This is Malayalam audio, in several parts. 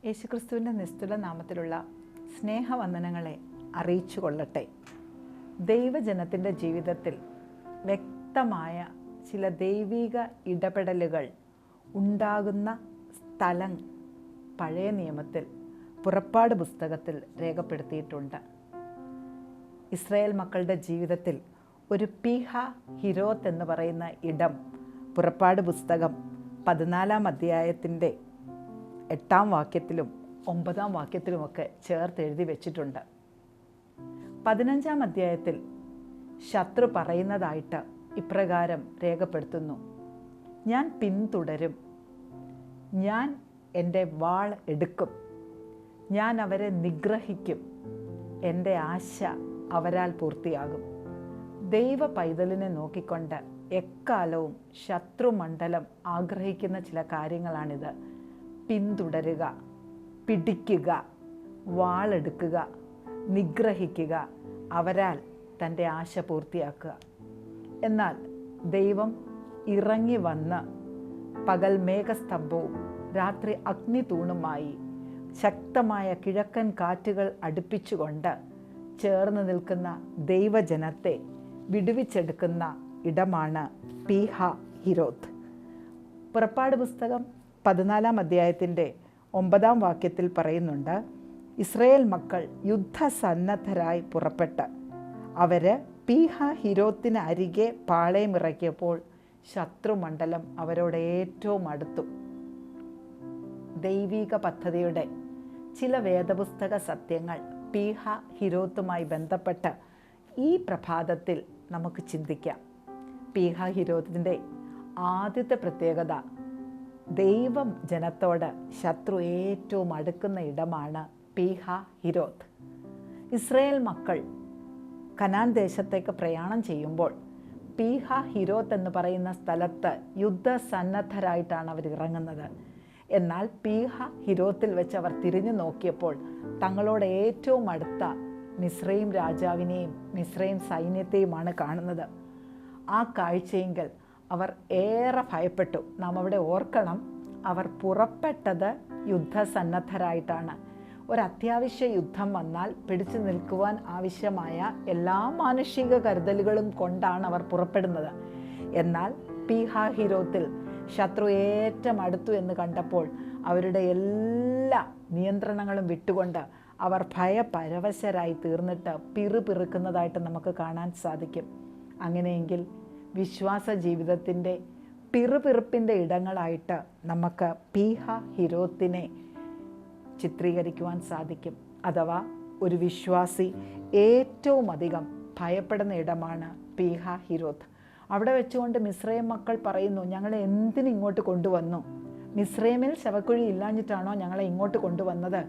യേശുക്രിസ്തുവിൻ്റെ നിസ്തുല നാമത്തിലുള്ള സ്നേഹവന്ദനങ്ങളെ അറിയിച്ചു കൊള്ളട്ടെ. ദൈവജനത്തിൻ്റെ ജീവിതത്തിൽ വ്യക്തമായ ചില ദൈവിക ഇടപെടലുകൾ ഉണ്ടാകുന്ന സ്ഥലം പഴയ നിയമത്തിൽ പുറപ്പാട് പുസ്തകത്തിൽ രേഖപ്പെടുത്തിയിട്ടുണ്ട്. ഇസ്രായേൽ മക്കളുടെ ജീവിതത്തിൽ ഒരു പീഹ ഹിരോത്ത് എന്ന് പറയുന്ന ഇടം പുറപ്പാട് പുസ്തകം 14-ാം അധ്യായത്തിൻ്റെ 8-ാം വാക്യത്തിലും 9-ാം വാക്യത്തിലുമൊക്കെ ചേർത്ത് എഴുതി വെച്ചിട്ടുണ്ട്. 15-ാം അധ്യായത്തിൽ ശത്രു പറയുന്നതായിട്ട് ഇപ്രകാരം രേഖപ്പെടുത്തുന്നു: ഞാൻ പിന്തുടരും, ഞാൻ എൻ്റെ വാൾ എടുക്കും, ഞാൻ അവരെ നിഗ്രഹിക്കും, എൻ്റെ ആശ അവരാൽ പൂർത്തിയാകും. ദൈവ പൈതലിനെ നോക്കിക്കൊണ്ട് എക്കാലവും ശത്രുമണ്ഡലം ആഗ്രഹിക്കുന്ന ചില കാര്യങ്ങളാണിത്. പിന്തുടരുക, പിടിക്കുക, വാളെടുക്കുക, നിഗ്രഹിക്കുക, അവരാൽ തൻ്റെ ആശ പൂർത്തിയാക്കുക. എന്നാൽ ദൈവം ഇറങ്ങി വന്ന് പകൽ മേഘസ്തംഭവും രാത്രി അഗ്നിതൂണുമായി ശക്തമായ കിഴക്കൻ കാറ്റുകൾ അടുപ്പിച്ചുകൊണ്ട് ചേർന്ന് നിൽക്കുന്ന ദൈവജനത്തെ വിടുവിച്ചെടുക്കുന്ന ഇടമാണ് പീഹ ഹിരോത്ത്. പുറപ്പാട് പുസ്തകം 14-ാം അധ്യായത്തിൻ്റെ 9-ാം വാക്യത്തിൽ പറയുന്നുണ്ട്: ഇസ്രായേൽ മക്കൾ യുദ്ധസന്നദ്ധരായി പുറപ്പെട്ട് അവർ പീഹ ഹിരോത്തിന് അരികെ പാളയമിറക്കിയപ്പോൾ ശത്രുമണ്ഡലം അവരോട് ഏറ്റവും അടുത്തു. ദൈവിക പദ്ധതിയുടെ ചില വേദപുസ്തക സത്യങ്ങൾ പീഹ ഹിരോത്തുമായി ബന്ധപ്പെട്ട് ഈ പ്രഭാതത്തിൽ നമുക്ക് ചിന്തിക്കാം. പീഹ ഹിരോത്തിൻ്റെ ആദ്യത്തെ പ്രത്യേകത, ദൈവം ജനത്തോട് ശത്രു ഏറ്റവും അടുക്കുന്ന ഇടമാണ് പീഹ ഹിരോത്ത്. ഇസ്രായേൽ മക്കൾ കനാൻ ദേശത്തേക്ക് പ്രയാണം ചെയ്യുമ്പോൾ പീഹ ഹിരോത്ത് എന്ന് പറയുന്ന സ്ഥലത്ത് യുദ്ധസന്നദ്ധരായിട്ടാണ് അവർ ഇറങ്ങുന്നത്. എന്നാൽ പീഹ ഹിരോത്തിൽ വെച്ച് അവർ തിരിഞ്ഞു നോക്കിയപ്പോൾ തങ്ങളോട് ഏറ്റവും അടുത്ത മിസ്രയീം രാജാവിനെയും മിസ്രയീം സൈന്യത്തെയുമാണ് കാണുന്നത്. ആ കാഴ്ചയെങ്കിൽ അവർ ഏറെ ഭയപ്പെട്ടു. നാം അവിടെ ഓർക്കണം, അവർ പുറപ്പെട്ടത് യുദ്ധസന്നദ്ധരായിട്ടാണ്. ഒരത്യാവശ്യ യുദ്ധം വന്നാൽ പിടിച്ചു നിൽക്കുവാൻ ആവശ്യമായ എല്ലാ മാനുഷിക കരുതലുകളും കൊണ്ടാണ് അവർ പുറപ്പെടുന്നത്. എന്നാൽ പീഹ ഹിരോത്തിൽ ശത്രു ഏറ്റവും അടുത്തു എന്ന് കണ്ടപ്പോൾ അവരുടെ എല്ലാ നിയന്ത്രണങ്ങളും വിട്ടുകൊണ്ട് അവർ ഭയപരവശരായി തീർന്നിട്ട് പിറുപിറുക്കുന്നതായിട്ട് നമുക്ക് കാണാൻ സാധിക്കും. അങ്ങനെയെങ്കിൽ വിശ്വാസ ജീവിതത്തിൻ്റെ പിറുപിറുപ്പിൻ്റെ ഇടങ്ങളായിട്ട് നമുക്ക് പീഹ ഹിരോത്തിനെ ചിത്രീകരിക്കുവാൻ സാധിക്കും. അഥവാ ഒരു വിശ്വാസി ഏറ്റവും അധികം ഭയപ്പെടുന്ന ഇടമാണ് പീഹ ഹിരോത്ത്. അവിടെ വെച്ചുകൊണ്ട് മിസ്രയീം മക്കൾ പറയുന്നു: ഞങ്ങളെ എന്തിന് ഇങ്ങോട്ട് കൊണ്ടുവന്നു? മിസ്രയീമിൽ ശവക്കുഴി ഇല്ലാഞ്ഞിട്ടാണോ ഞങ്ങളെ ഇങ്ങോട്ട് കൊണ്ടുവന്നത്?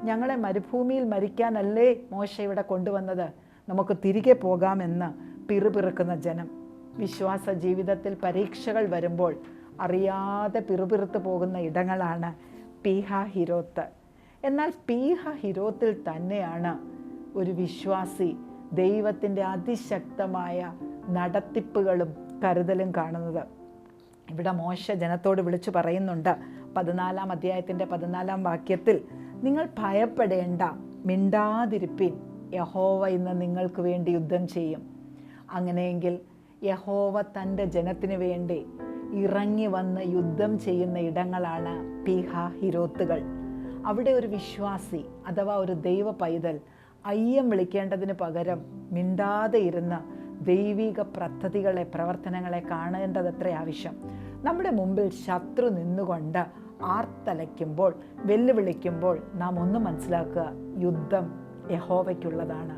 ഞങ്ങളെ മരുഭൂമിയിൽ മരിക്കാനല്ലേ മോശ ഇവിടെ കൊണ്ടുവന്നത്? നമുക്ക് തിരികെ പോകാമെന്ന് പിറുപിറുക്കുന്ന ജനം. വിശ്വാസ ജീവിതത്തിൽ പരീക്ഷകൾ വരുമ്പോൾ അറിയാതെ പിറുപിറുത്ത് പോകുന്ന ഇടങ്ങളാണ് പീഹ ഹിരോത്ത്. എന്നാൽ പീഹ ഹിരോത്തിൽ തന്നെയാണ് ഒരു വിശ്വാസി ദൈവത്തിൻ്റെ അതിശക്തമായ നടത്തിപ്പുകളും കരുതലും കാണുന്നത്. ഇവിടെ മോശ ജനത്തോട് വിളിച്ചു പറയുന്നുണ്ട് 14-ാം അധ്യായത്തിൻ്റെ 14-ാം വാക്യത്തിൽ: നിങ്ങൾ ഭയപ്പെടേണ്ട, മിണ്ടാതിരിപ്പിൻ, യഹോവ ഇന്ന് നിങ്ങൾക്ക് വേണ്ടി യുദ്ധം ചെയ്യും. അങ്ങനെയെങ്കിൽ യഹോവ തൻ്റെ ജനത്തിന് വേണ്ടി ഇറങ്ങി വന്ന് യുദ്ധം ചെയ്യുന്ന ഇടങ്ങളാണ് പീഹ ഹിരോത്തുകൾ. അവിടെ ഒരു വിശ്വാസി അഥവാ ഒരു ദൈവ പൈതൽ അയ്യം വിളിക്കേണ്ടതിന് പകരം മിണ്ടാതെ ഇരുന്ന് ദൈവിക പദ്ധതികളെ, പ്രവർത്തനങ്ങളെ കാണേണ്ടതത്ര ആവശ്യം. നമ്മുടെ മുമ്പിൽ ശത്രു നിന്നുകൊണ്ട് ആർത്തലയ്ക്കുമ്പോൾ, വെല്ലുവിളിക്കുമ്പോൾ നാം ഒന്ന് മനസ്സിലാക്കുക: യുദ്ധം യഹോവയ്ക്കുള്ളതാണ്.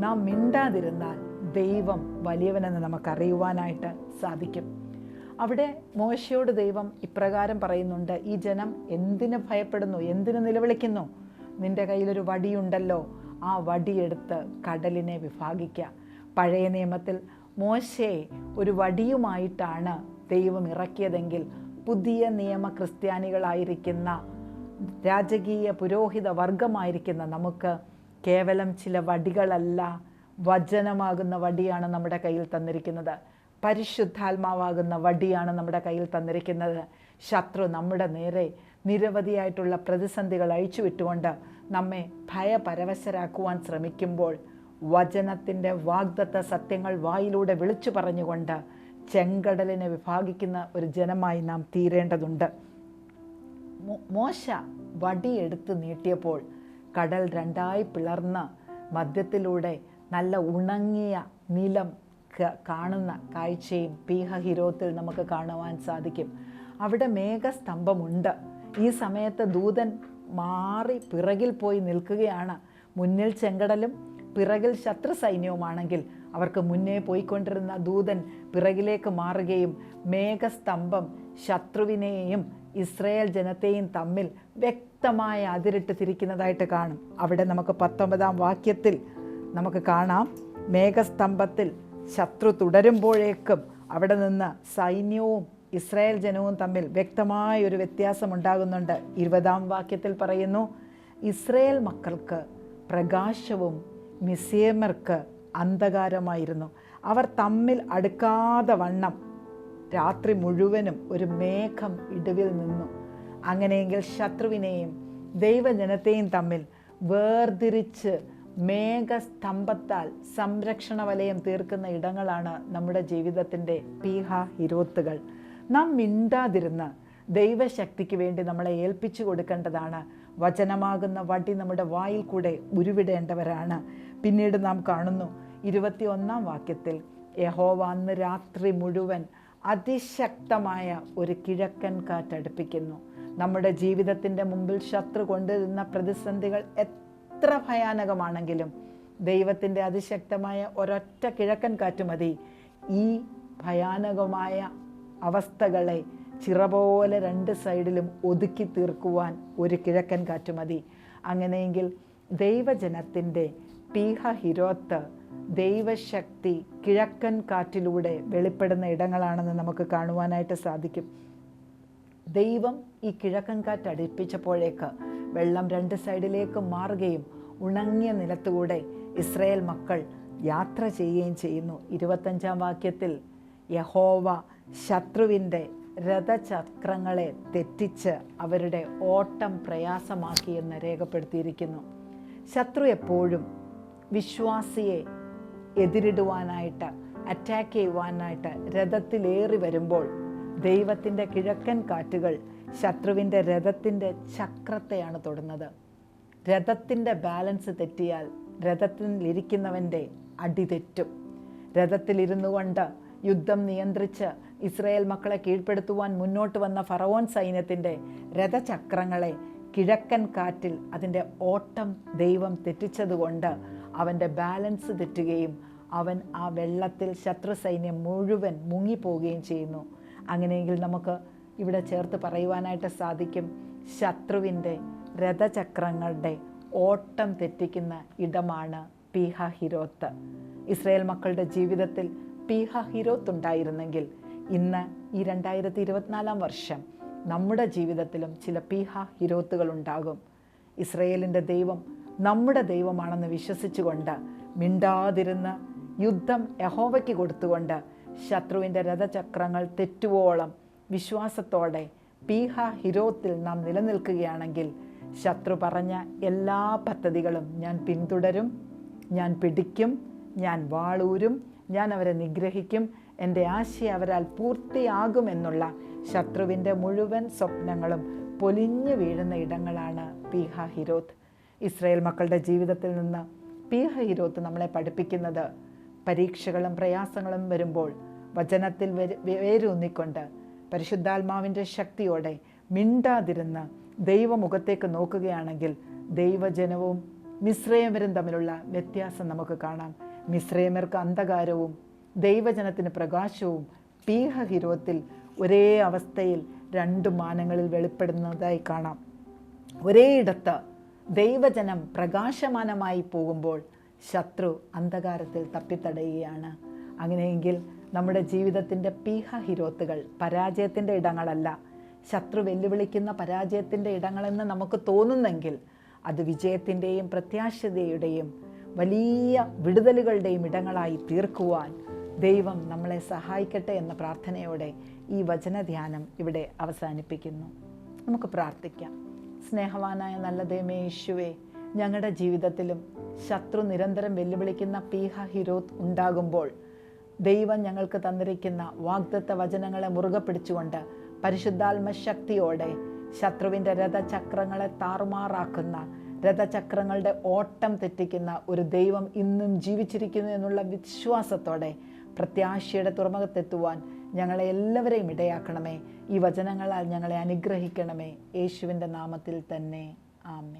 നാം മിണ്ടാതിരുന്നാൽ ദൈവം വലിയവനെന്ന് നമുക്കറിയുവാനായിട്ട് സാധിക്കും. അവിടെ മോശയോട് ദൈവം ഇപ്രകാരം പറയുന്നുണ്ട്: ഈ ജനം എന്തിനു ഭയപ്പെടുന്നു, എന്തിനു നിലവിളിക്കുന്നു? നിന്റെ കയ്യിലൊരു വടിയുണ്ടല്ലോ, ആ വടിയെടുത്ത് കടലിനെ വിഭാഗിക്കുക. പഴയ നിയമത്തിൽ മോശയെ ഒരു വടിയുമായിട്ടാണ് ദൈവം ഇറക്കിയതെങ്കിൽ പുതിയ നിയമ ക്രിസ്ത്യാനികളായിരിക്കുന്ന രാജകീയ പുരോഹിത വർഗമായിരിക്കുന്ന നമുക്ക് കേവലം ചില വടികളല്ല, വചനമാകുന്ന വടിയാണ് നമ്മുടെ കയ്യിൽ തന്നിരിക്കുന്നത്. പരിശുദ്ധാത്മാവാകുന്ന വടിയാണ് നമ്മുടെ കയ്യിൽ തന്നിരിക്കുന്നത്. ശത്രു നമ്മുടെ നേരെ നിരവധിയായിട്ടുള്ള പ്രതിസന്ധികൾ അഴിച്ചുവിട്ടുകൊണ്ട് നമ്മെ ഭയപരവശരാക്കുവാൻ ശ്രമിക്കുമ്പോൾ വചനത്തിൻ്റെ വാഗ്ദത്ത സത്യങ്ങൾ വായിലൂടെ വിളിച്ചു പറഞ്ഞുകൊണ്ട് ചെങ്കടലിനെ വിഭാഗിക്കുന്ന ഒരു ജനമായി നാം തീരേണ്ടതുണ്ട്. മോശ വടിയെടുത്ത് നീട്ടിയപ്പോൾ കടൽ രണ്ടായി പിളർന്ന് മധ്യത്തിലൂടെ നല്ല ഉണങ്ങിയ നിലം കാണുന്ന കാഴ്ചയും പീഹഹിരോത്തിൽ നമുക്ക് കാണുവാൻ സാധിക്കും. അവിടെ മേഘസ്തംഭമുണ്ട്. ഈ സമയത്ത് ദൂതൻ മാറി പിറകിൽ പോയി നിൽക്കുകയാണ്. മുന്നിൽ ചെങ്കടലും പിറകിൽ ശത്രു സൈന്യവുമാണെങ്കിൽ അവർക്ക് മുന്നേ പോയിക്കൊണ്ടിരുന്ന ദൂതൻ പിറകിലേക്ക് മാറുകയും മേഘസ്തംഭം ശത്രുവിനെയും ഇസ്രായേൽ ജനത്തെയും തമ്മിൽ വ്യക്തമായ അതിരിട്ട് തിരിക്കുന്നതായിട്ട് കാണും. അവിടെ നമുക്ക് 19-ാം വാക്യത്തിൽ നമുക്ക് കാണാം, മേഘസ്തംഭത്തിൽ ശത്രു തുടരുമ്പോഴേക്കും അവിടെ നിന്ന് സൈന്യവും ഇസ്രായേൽ ജനവും തമ്മിൽ വ്യക്തമായ ഒരു വ്യത്യാസം ഉണ്ടാകുന്നുണ്ട്. 20-ാം വാക്യത്തിൽ പറയുന്നു, ഇസ്രായേൽ മക്കൾക്ക് പ്രകാശവും മിസ്രയീമ്യർക്ക് അന്ധകാരമായിരുന്നു. അവർ തമ്മിൽ അടുക്കാതെ വണ്ണം രാത്രി മുഴുവനും ഒരു മേഘം ഇടിവിൽ നിന്നു. അങ്ങനെയെങ്കിൽ ശത്രുവിനെയും ദൈവജനത്തെയും തമ്മിൽ വേർതിരിച്ച് മേഘസ്തംഭത്താൽ സംരക്ഷണ വലയം തീർക്കുന്ന ഇടങ്ങളാണ് നമ്മുടെ ജീവിതത്തിൻ്റെ പീഹഹിരോത്തുകൾ. നാം മിണ്ടാതിരുന്ന് ദൈവശക്തിക്ക് വേണ്ടി നമ്മളെ ഏൽപ്പിച്ചു കൊടുക്കേണ്ടതാണ്. വചനമാകുന്ന വടി നമ്മുടെ വായിൽ കൂടെ ഉരുവിടേണ്ടവരാണ്. പിന്നീട് നാം കാണുന്നു 21-ാം വാക്യത്തിൽ, യഹോവ അന്ന് രാത്രി മുഴുവൻ അതിശക്തമായ ഒരു കിഴക്കൻ കാറ്റടുപ്പിക്കുന്നു. നമ്മുടെ ജീവിതത്തിൻ്റെ മുമ്പിൽ ശത്രു കൊണ്ടുവരുന്ന പ്രതിസന്ധികൾ എത്ര ഭയാനകമാണെങ്കിലും ദൈവത്തിൻ്റെ അതിശക്തമായ ഒരൊറ്റ കിഴക്കൻ കാറ്റ് മതി ഈ ഭയാനകമായ അവസ്ഥകളെ ചിറപോലെ രണ്ട് സൈഡിലും ഒതുക്കി തീർക്കുവാൻ. ഒരു കിഴക്കൻ കാറ്റ് മതി. അങ്ങനെയെങ്കിൽ ദൈവജനത്തിൻ്റെ പീഹഹിരോത്ത് ദൈവശക്തി കിഴക്കൻ കാറ്റിലൂടെ വെളിപ്പെടുന്ന ഇടങ്ങളാണെന്ന് നമുക്ക് കാണുവാനായിട്ട് സാധിക്കും. ദൈവം ഈ കിഴക്കൻ കാറ്റ് അടുപ്പിച്ചപ്പോഴേക്ക് വെള്ളം രണ്ട് സൈഡിലേക്ക് മാറുകയും ഉണങ്ങിയ നിലത്തുകൂടെ ഇസ്രായേൽ മക്കൾ യാത്ര ചെയ്യുകയും ചെയ്യുന്നു. 25-ാം വാക്യത്തിൽ യഹോവ ശത്രുവിൻ്റെ രഥചക്രങ്ങളെ തെറ്റിച്ച് അവരുടെ ഓട്ടം പ്രയാസമാക്കിയെന്ന് രേഖപ്പെടുത്തിയിരിക്കുന്നു. ശത്രു എപ്പോഴും വിശ്വാസിയെ എതിരിടുവാനായിട്ട്, അറ്റാക്ക് ചെയ്യുവാനായിട്ട് രഥത്തിലേറി വരുമ്പോൾ ദൈവത്തിൻ്റെ കിഴക്കൻ കാറ്റുകൾ ശത്രുവിൻ്റെ രഥത്തിൻ്റെ ചക്രത്തെയാണ് തൊടുന്നത്. രഥത്തിൻ്റെ ബാലൻസ് തെറ്റിയാൽ രഥത്തിലിരിക്കുന്നവൻ്റെ അടി തെറ്റും. രഥത്തിലിരുന്നു കൊണ്ട് യുദ്ധം നിയന്ത്രിച്ച് ഇസ്രായേൽ മക്കളെ കീഴ്പ്പെടുത്തുവാൻ മുന്നോട്ട് വന്ന ഫറവോൻ സൈന്യത്തിൻ്റെ രഥചക്രങ്ങളെ കിഴക്കൻ കാറ്റിൽ അതിൻ്റെ ഓട്ടം ദൈവം തെറ്റിച്ചതുകൊണ്ട് അവൻ്റെ ബാലൻസ് തെറ്റുകയും അവൻ ആ വെള്ളത്തിൽ ശത്രു സൈന്യം മുഴുവൻ മുങ്ങിപ്പോവുകയും ചെയ്യുന്നു. അങ്ങനെയെങ്കിൽ നമുക്ക് ഇവിടെ ചേർത്ത് പറയുവാനായിട്ട് സാധിക്കും, ശത്രുവിൻ്റെ രഥചക്രങ്ങളുടെ ഓട്ടം തെറ്റിക്കുന്ന ഇടമാണ് പീഹഹിരോത്ത്. ഇസ്രായേൽ മക്കളുടെ ജീവിതത്തിൽ പീഹഹിരോത്ത് ഉണ്ടായിരുന്നെങ്കിൽ ഇന്ന് ഈ 2024 വർഷം നമ്മുടെ ജീവിതത്തിലും ചില പീഹഹിരോത്തുകൾ ഉണ്ടാകും. ഇസ്രായേലിൻ്റെ ദൈവം നമ്മുടെ ദൈവമാണെന്ന് വിശ്വസിച്ചുകൊണ്ട് മിണ്ടാതിരുന്ന് യുദ്ധം യഹോവയ്ക്ക് കൊടുത്തുകൊണ്ട് ശത്രുവിൻ്റെ രഥചക്രങ്ങൾ തെറ്റുവോളം വിശ്വാസത്തോടെ പീഹഹിരോത്തിൽ നാം നിലനിൽക്കുകയാണെങ്കിൽ ശത്രു പറഞ്ഞ എല്ലാ പദ്ധതികളും ഞാൻ പിന്തുടരും, ഞാൻ പിടിക്കും, ഞാൻ വാളൂരും, ഞാൻ അവരെ നിഗ്രഹിക്കും, എൻ്റെ ആശയം അവരാൽ പൂർത്തിയാകുമെന്നുള്ള ശത്രുവിൻ്റെ മുഴുവൻ സ്വപ്നങ്ങളും പൊലിഞ്ഞു വീഴുന്ന ഇടങ്ങളാണ് പീഹഹിരോത്ത്. ഇസ്രായേൽ മക്കളുടെ ജീവിതത്തിൽ നിന്ന് പീഹഹിരോത്ത് നമ്മളെ പഠിപ്പിക്കുന്നത് പരീക്ഷകളും പ്രയാസങ്ങളും വരുമ്പോൾ വചനത്തിൽ വേരൂന്നിക്കൊണ്ട് പരിശുദ്ധാത്മാവിൻ്റെ ശക്തിയോടെ മിണ്ടാതിരുന്ന് ദൈവമുഖത്തേക്ക് നോക്കുകയാണെങ്കിൽ ദൈവജനവും മിസ്രയീമ്യരും തമ്മിലുള്ള വ്യത്യാസം നമുക്ക് കാണാം. മിസ്രയീമ്യർക്ക് അന്ധകാരവും ദൈവജനത്തിന് പ്രകാശവും പീഹഹിരോത്തിൽ ഒരേ അവസ്ഥയിൽ രണ്ട് മാനങ്ങളിൽ വെളിപ്പെടുന്നതായി കാണാം. ഒരേയിടത്ത് ദൈവജനം പ്രകാശമാനമായി പോകുമ്പോൾ ശത്രു അന്ധകാരത്തിൽ തപ്പിത്തടയുകയാണ്. അങ്ങനെയെങ്കിൽ നമ്മുടെ ജീവിതത്തിൻ്റെ പീഹഹിരോത്തുകൾ പരാജയത്തിൻ്റെ ഇടങ്ങളല്ല, ശത്രു വെല്ലുവിളിക്കുന്ന പരാജയത്തിൻ്റെ ഇടങ്ങളെന്ന് നമുക്ക് തോന്നുന്നെങ്കിൽ അത് വിജയത്തിൻ്റെയും പ്രത്യാശതയുടെയും വലിയ വിടുതലുകളുടെയും ഇടങ്ങളായി തീർക്കുവാൻ ദൈവം നമ്മളെ സഹായിക്കട്ടെ എന്ന പ്രാർത്ഥനയോടെ ഈ വചനധ്യാനം ഇവിടെ അവസാനിപ്പിക്കുന്നു. നമുക്ക് പ്രാർത്ഥിക്കാം. സ്നേഹവാനായ നല്ല ദൈവമേ യേശുവേ, ഞങ്ങളുടെ ജീവിതത്തിലും ശത്രു നിരന്തരം വെല്ലുവിളിക്കുന്ന പീഹ ഹിരോത്ത് ഉണ്ടാകുമ്പോൾ ദൈവം ഞങ്ങൾക്ക് തന്നിരിക്കുന്ന വാഗ്ദത്ത വചനങ്ങളെ മുറുകെ പിടിച്ചുകൊണ്ട് പരിശുദ്ധാത്മ ശക്തിയോടെ ശത്രുവിൻ്റെ രഥചക്രങ്ങളെ താറുമാറാക്കുന്ന, രഥചക്രങ്ങളുടെ ഓട്ടം തെറ്റിക്കുന്ന ഒരു ദൈവം ഇന്നും ജീവിച്ചിരിക്കുന്നു എന്നുള്ള വിശ്വാസത്തോടെ പ്രത്യാശയുടെ തുറമുഖത്തെത്തുവാൻ ഞങ്ങളെ എല്ലാവരെയും ഇടയാക്കണമേ. ഈ വചനങ്ങളാൽ ഞങ്ങളെ അനുഗ്രഹിക്കണമേ. യേശുവിൻ്റെ നാമത്തിൽ തന്നെ ആമേൻ.